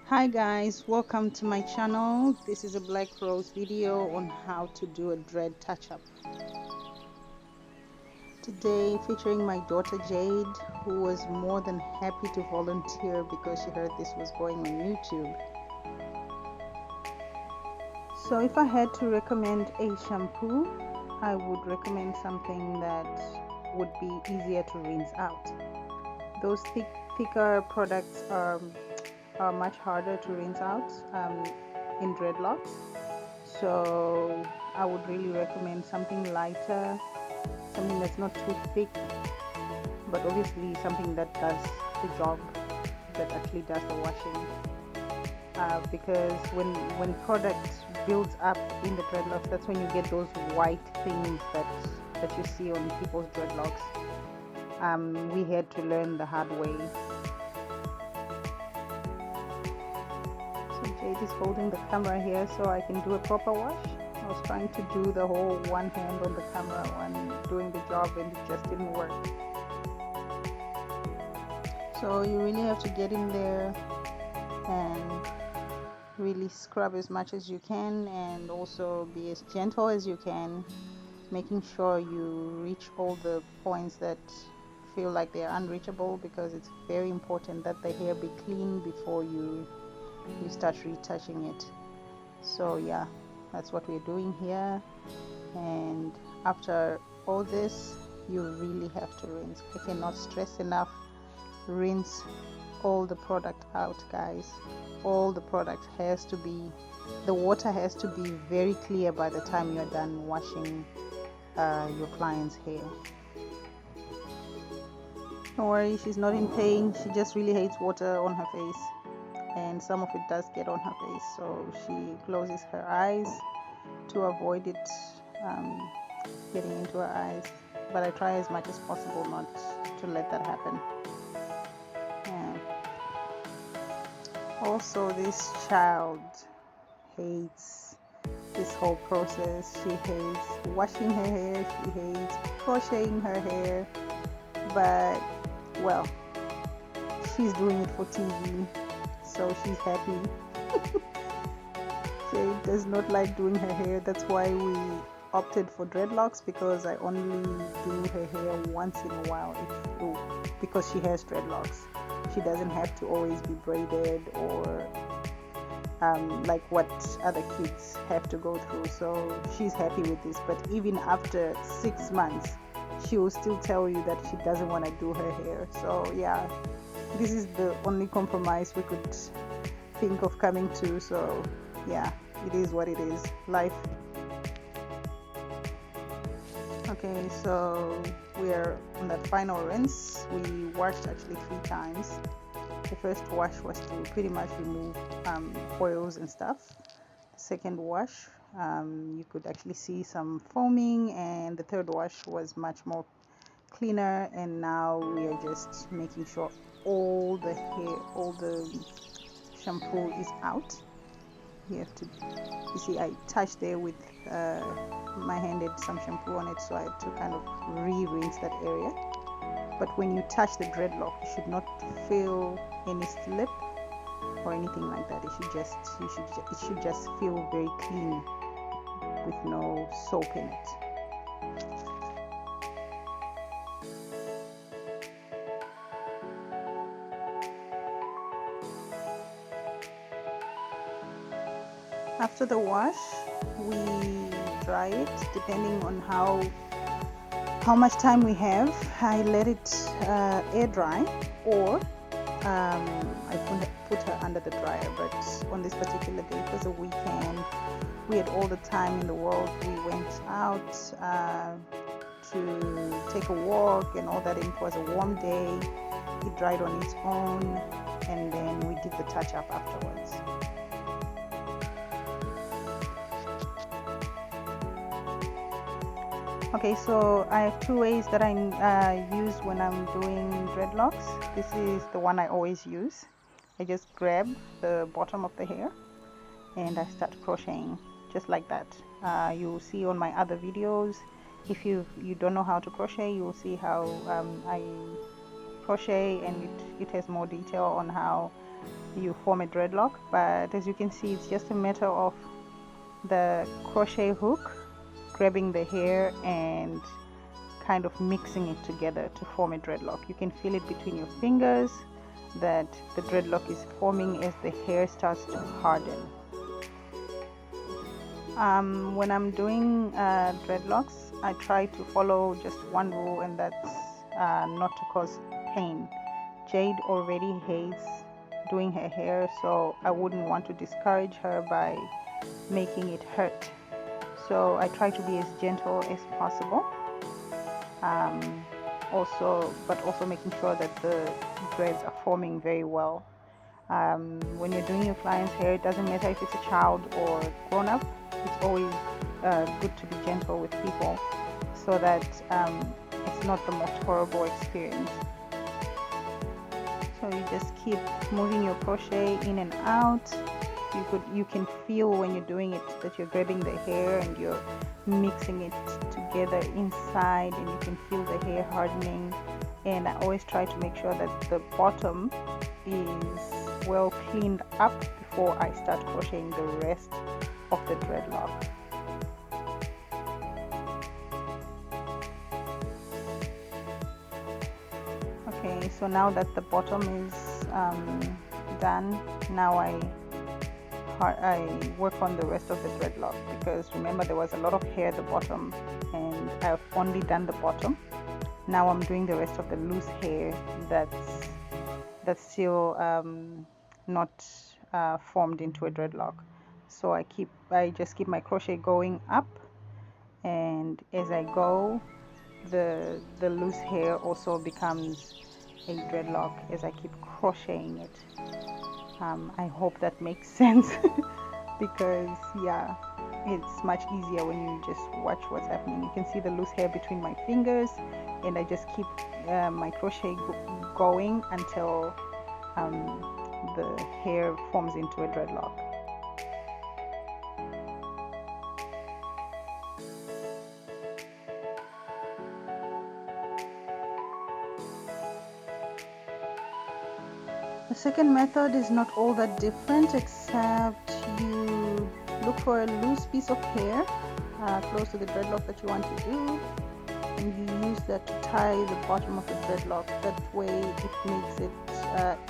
Hi guys, welcome to my channel. This is a Black Rose video on how to do a dread touch-up. Today featuring my daughter Jade, who was more than happy to volunteer because she heard this was going on YouTube. So if I had to recommend a shampoo, I would recommend something that would be easier to rinse out. Those thicker products are much harder to rinse out in dreadlocks. So I would really recommend something lighter, something that's not too thick, but obviously something that does the job, that actually does the washing. Because when product builds up in the dreadlocks, that's when you get those white things that you see on people's dreadlocks. We had to learn the hard way. So Jade is holding the camera here so I can do a proper wash. I was trying to do the whole one hand on the camera when doing the job and it just didn't work. So you really have to get in there and really scrub as much as you can, and also be as gentle as you can, making sure you reach all the points that feel like they're unreachable, because it's very important that the hair be clean before you start retouching it. So yeah, that's what we're doing here. And after all this, you really have to rinse. I cannot stress enough, rinse all the product out, guys. All the product has to be, the water has to be very clear by the time you're done washing your client's hair. Don't worry, she's not in pain. She just really hates water on her face, and some of it does get on her face, so she closes her eyes to avoid it getting into her eyes, but I try as much as possible not to let that happen. Yeah. Also, this child hates this whole process. She hates washing her hair, she hates crocheting her hair, but well, she's doing it for TV, so she's happy. Jade does not like doing her hair. That's why we opted for dreadlocks, because I only do her hair once in a while because she has dreadlocks. She doesn't have to always be braided or like what other kids have to go through. So she's happy with this, but even after 6 months she will still tell you that she doesn't want to do her hair. So yeah, this is the only compromise we could think of coming to. So yeah, it is what it is, life. Okay, so we are on that final rinse. We washed actually 3 times. The first wash was to pretty much remove oils and stuff. The second wash, you could actually see some foaming, and the third wash was much more cleaner. And now we are just making sure all the hair, all the shampoo is out. You see I touched there with my hand, had some shampoo on it, so I had to kind of re-rinse that area. But when you touch the dreadlock, you should not feel any slip or anything like that. It should just feel very clean with no soap in it. After the wash, we dry it depending on how much time we have. I let it air dry, or I put her under the dryer. But on this particular day, it was a weekend, we had all the time in the world. We went out to take a walk and all that, and it was a warm day. It dried on its own, and then we did the touch up afterwards. Okay, so I have 2 ways that I use when I'm doing dreadlocks. This is the one I always use. I just grab the bottom of the hair and I start crocheting just like that. You'll see on my other videos, if you don't know how to crochet, you will see how I crochet, and it has more detail on how you form a dreadlock. But as you can see, it's just a matter of the crochet hook grabbing the hair and kind of mixing it together to form a dreadlock. You can feel it between your fingers that the dreadlock is forming as the hair starts to harden. When I'm doing dreadlocks, I try to follow just one rule, and that's not to cause pain. Jade already hates doing her hair, so I wouldn't want to discourage her by making it hurt. So I try to be as gentle as possible. But also making sure that the dreads are forming very well. When you're doing your client's hair, it doesn't matter if it's a child or grown up. It's always good to be gentle with people so that it's not the most horrible experience. So you just keep moving your crochet in and out. You can feel when you're doing it that you're grabbing the hair and you're mixing it together inside, and you can feel the hair hardening. And I always try to make sure that the bottom is well cleaned up before I start crocheting the rest of the dreadlock. Okay, so now that the bottom is done, now I work on the rest of the dreadlock, because remember there was a lot of hair at the bottom and I've only done the bottom. Now I'm doing the rest of the loose hair that's still not formed into a dreadlock. So I just keep my crochet going up, and as I go, the loose hair also becomes a dreadlock as I keep crocheting it. I hope that makes sense because yeah, it's much easier when you just watch what's happening. You can see the loose hair between my fingers, and I just keep my crochet going until the hair forms into a dreadlock. The second method is not all that different, except you look for a loose piece of hair close to the dreadlock that you want to do, and you use that to tie the bottom of the dreadlock. That way it makes it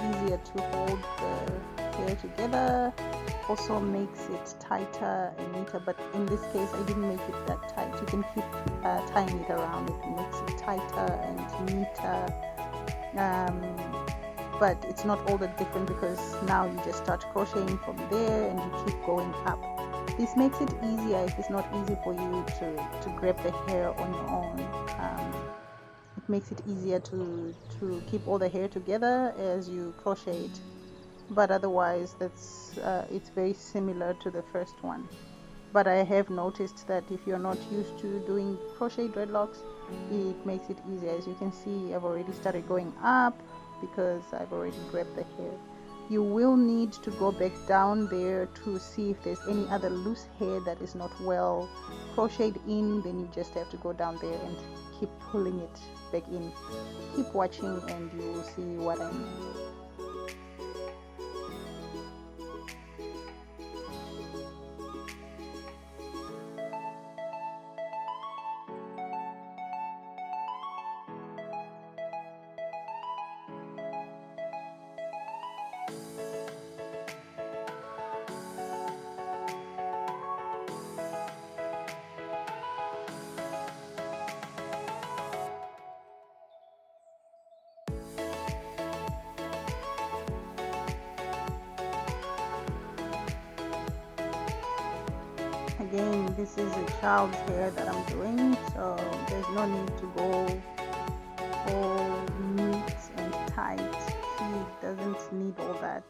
easier to hold the hair together, also makes it tighter and neater. But in this case I didn't make it that tight. You can keep tying it around. It makes it tighter and neater. But it's not all that different, because now you just start crocheting from there and you keep going up. This makes it easier if it's not easy for you to grab the hair on your own. It makes it easier to keep all the hair together as you crochet it. But otherwise it's very similar to the first one. But I have noticed that if you're not used to doing crochet dreadlocks, it makes it easier. As you can see, I've already started going up because I've already grabbed the hair. You will need to go back down there to see if there's any other loose hair that is not well crocheted in. Then you just have to go down there and keep pulling it back in. Keep watching and you will see what I mean. Again, this is a child's hair that I'm doing, so there's no need to go all neat and tight. He doesn't need all that.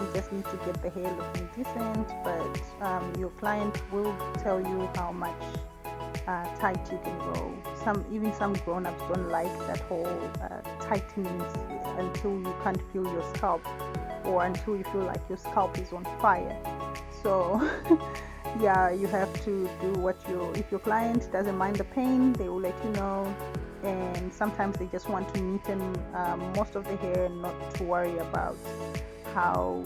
You just need to get the hair looking decent, but your client will tell you how much tight you can go. Even some grown-ups don't like that whole tightening until you can't feel your scalp, or until you feel like your scalp is on fire. So yeah, you have to do if your client doesn't mind the pain, they will let you know, and sometimes they just want to neaten most of the hair and not to worry about how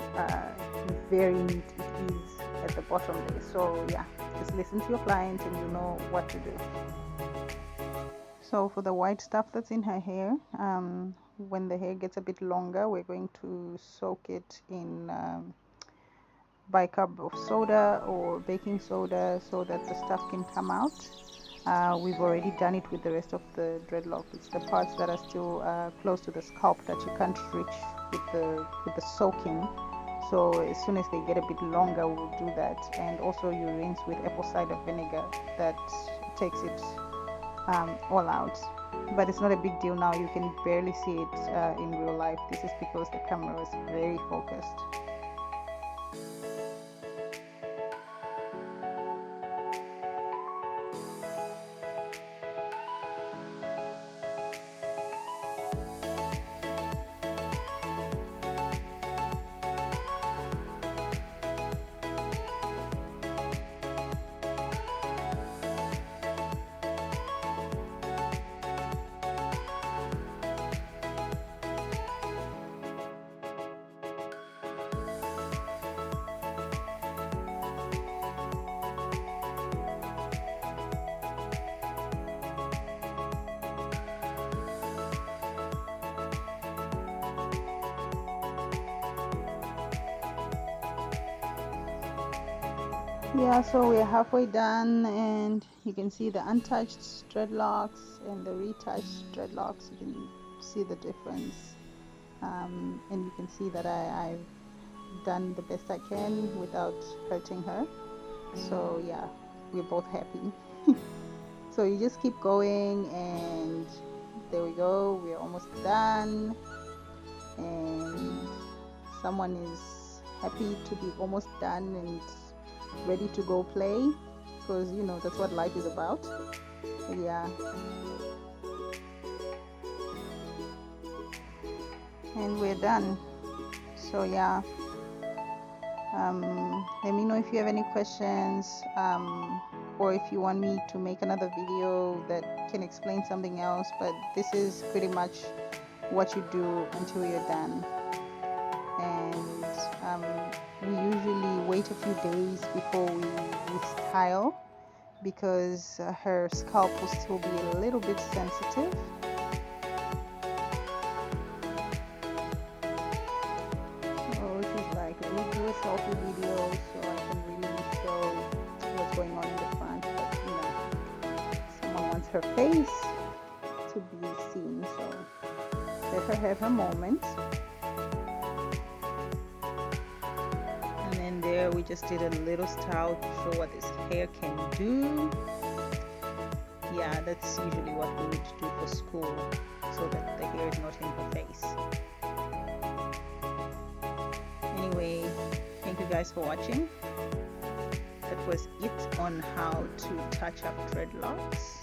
very neat it is at the bottom there. So yeah, just listen to your client and you know what to do. So for the white stuff that's in her hair, when the hair gets a bit longer, we're going to soak it in bicarb of soda or baking soda so that the stuff can come out. We've already done it with the rest of the dreadlock. It's the parts that are still close to the scalp that you can't reach with the soaking. So as soon as they get a bit longer, we'll do that. And also you rinse with apple cider vinegar. That takes it all out. But it's not a big deal now. You can barely see it in real life. This is because the camera is very focused. Yeah, so we're halfway done, and you can see the untouched dreadlocks and the retouched dreadlocks. You can see the difference, and you can see that I've done the best I can without hurting her. So yeah, we're both happy. So you just keep going, and there we go, we're almost done, and someone is happy to be almost done and ready to go play, because you know that's what life is about. Yeah, and we're done. So yeah, let me know if you have any questions, or if you want me to make another video that can explain something else. But this is pretty much what you do until you're done. And we usually wait a few days before we style, because her scalp will still be a little bit sensitive. So she's like, let me do a selfie video so I can really show what's going on in the front. But you know, someone wants her face to be seen, so let her have her moment. There we just did a little style to show what this hair can do. Yeah, that's usually what we would do for school, so that the hair is not in her face. Anyway, thank you guys for watching. That was it on how to touch up dreadlocks.